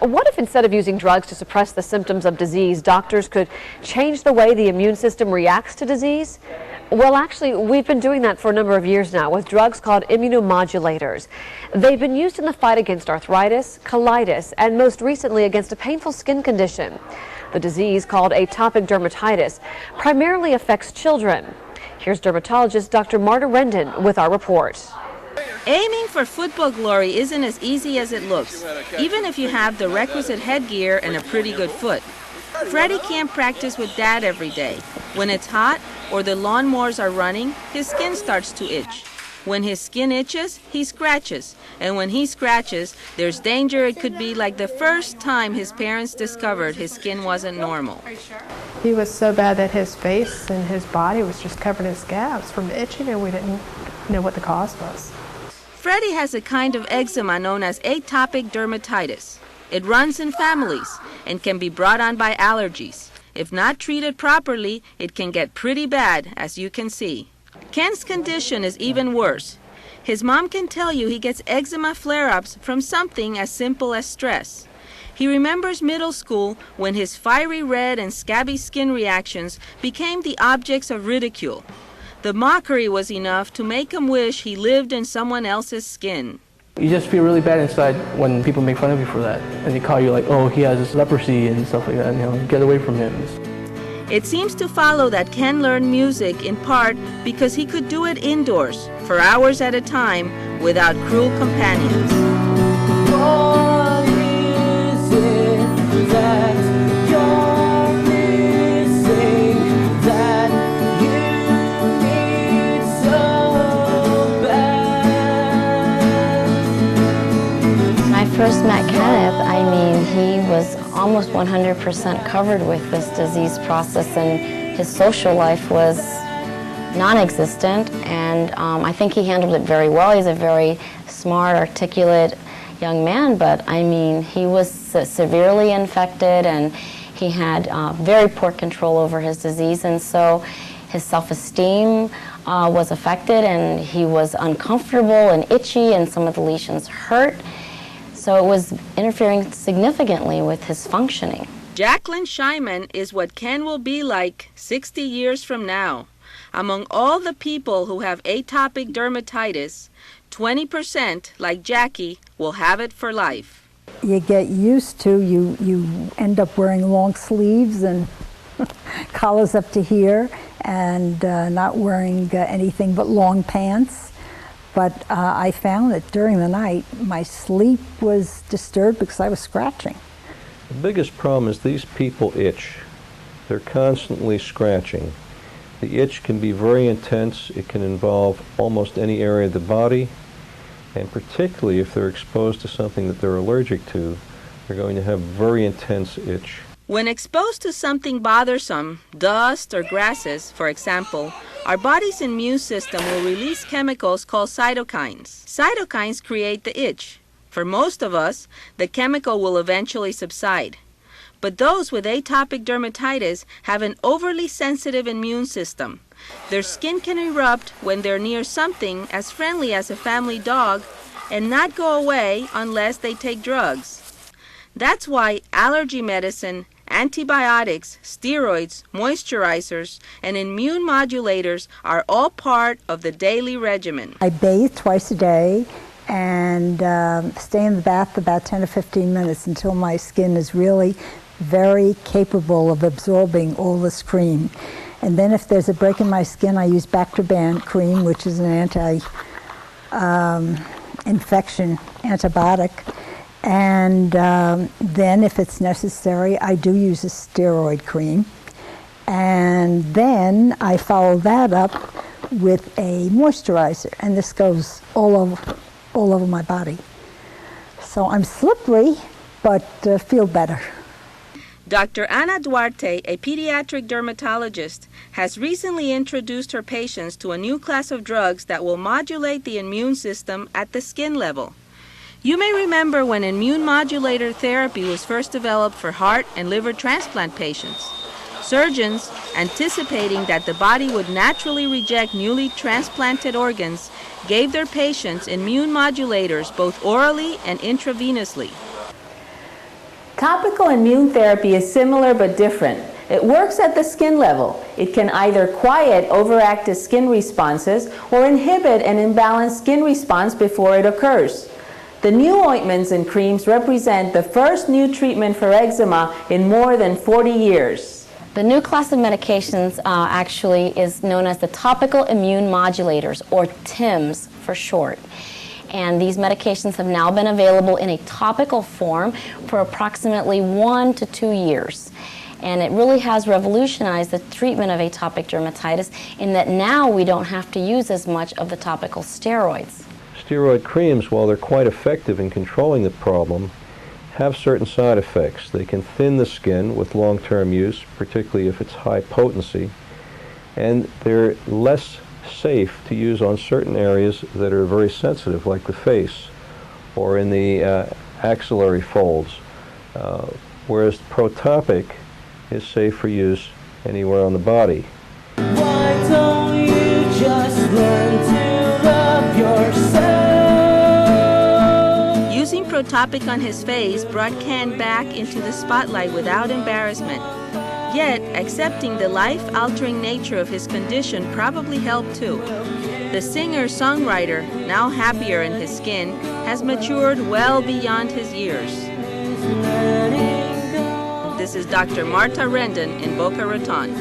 What if instead of using drugs to suppress the symptoms of disease, doctors could change the way the immune system reacts to disease? Well, actually, we've been doing that for a number of years now with drugs called immunomodulators. They've been used in the fight against arthritis, colitis, and most recently against a painful skin condition. The disease, called atopic dermatitis, primarily affects children. Here's dermatologist Dr. Marta Rendon with our report. Aiming for football glory isn't as easy as it looks, even if you have the requisite headgear and a pretty good foot. Freddie can't practice with Dad every day. When it's hot or the lawnmowers are running, his skin starts to itch. When his skin itches, he scratches. And when he scratches, there's danger it could be like the first time his parents discovered his skin wasn't normal. He was so bad that his face and his body was just covered in scabs from itching, and we didn't know what the cause was. Freddie has a kind of eczema known as atopic dermatitis. It runs in families and can be brought on by allergies. If not treated properly, it can get pretty bad, as you can see. Ken's condition is even worse. His mom can tell you he gets eczema flare-ups from something as simple as stress. He remembers middle school when his fiery red and scabby skin reactions became the objects of ridicule. The mockery was enough to make him wish he lived in someone else's skin. You just feel really bad inside when people make fun of you for that. And they call you like, oh, he has leprosy and stuff like that, get away from him. It seems to follow that Ken learned music in part because he could do it indoors for hours at a time without cruel companions. What is it that you're missing that you need so bad? When I first met Kenneth, he was almost 100% covered with this disease process, and his social life was non-existent, and I think he handled it very well. He's a very smart, articulate young man, but he was severely infected, and he had very poor control over his disease, and so his self-esteem was affected, and he was uncomfortable and itchy, and some of the lesions hurt. So it was interfering significantly with his functioning. Jacqueline Scheinman is what Ken will be like 60 years from now. Among all the people who have atopic dermatitis, 20%, like Jackie, will have it for life. You get used to, you end up wearing long sleeves and collars up to here, and not wearing anything but long pants. But I found that during the night, my sleep was disturbed because I was scratching. The biggest problem is these people itch. They're constantly scratching. The itch can be very intense. It can involve almost any area of the body, and particularly if they're exposed to something that they're allergic to, they're going to have very intense itch. When exposed to something bothersome, dust or grasses, for example, our body's immune system will release chemicals called cytokines. Cytokines create the itch. For most of us, the chemical will eventually subside. But those with atopic dermatitis have an overly sensitive immune system. Their skin can erupt when they're near something as friendly as a family dog and not go away unless they take drugs. That's why allergy medicine, antibiotics, steroids, moisturizers, and immune modulators are all part of the daily regimen. I bathe twice a day and stay in the bath about 10 to 15 minutes until my skin is really very capable of absorbing all this cream. And then if there's a break in my skin, I use Bactroban cream, which is an anti-infection antibiotic. And then, if it's necessary, I do use a steroid cream. And then I follow that up with a moisturizer. And this goes all over my body. So I'm slippery, but feel better. Dr. Ana Duarte, a pediatric dermatologist, has recently introduced her patients to a new class of drugs that will modulate the immune system at the skin level. You may remember when immune modulator therapy was first developed for heart and liver transplant patients. Surgeons, anticipating that the body would naturally reject newly transplanted organs, gave their patients immune modulators both orally and intravenously. Topical immune therapy is similar but different. It works at the skin level. It can either quiet overactive skin responses or inhibit an imbalanced skin response before it occurs. The new ointments and creams represent the first new treatment for eczema in more than 40 years. The new class of medications actually is known as the topical immune modulators, or TIMs for short. And these medications have now been available in a topical form for approximately 1 to 2 years. And it really has revolutionized the treatment of atopic dermatitis in that now we don't have to use as much of the topical steroids. Steroid creams, while they're quite effective in controlling the problem, have certain side effects. They can thin the skin with long-term use, particularly if it's high potency, and they're less safe to use on certain areas that are very sensitive, like the face or in the axillary folds, whereas Protopic is safe for use anywhere on the body. Why don't you just learn to love yourself? Using Protopic on his face brought Ken back into the spotlight without embarrassment. Yet, accepting the life-altering nature of his condition probably helped too. The singer-songwriter, now happier in his skin, has matured well beyond his years. This is Dr. Marta Rendon in Boca Raton.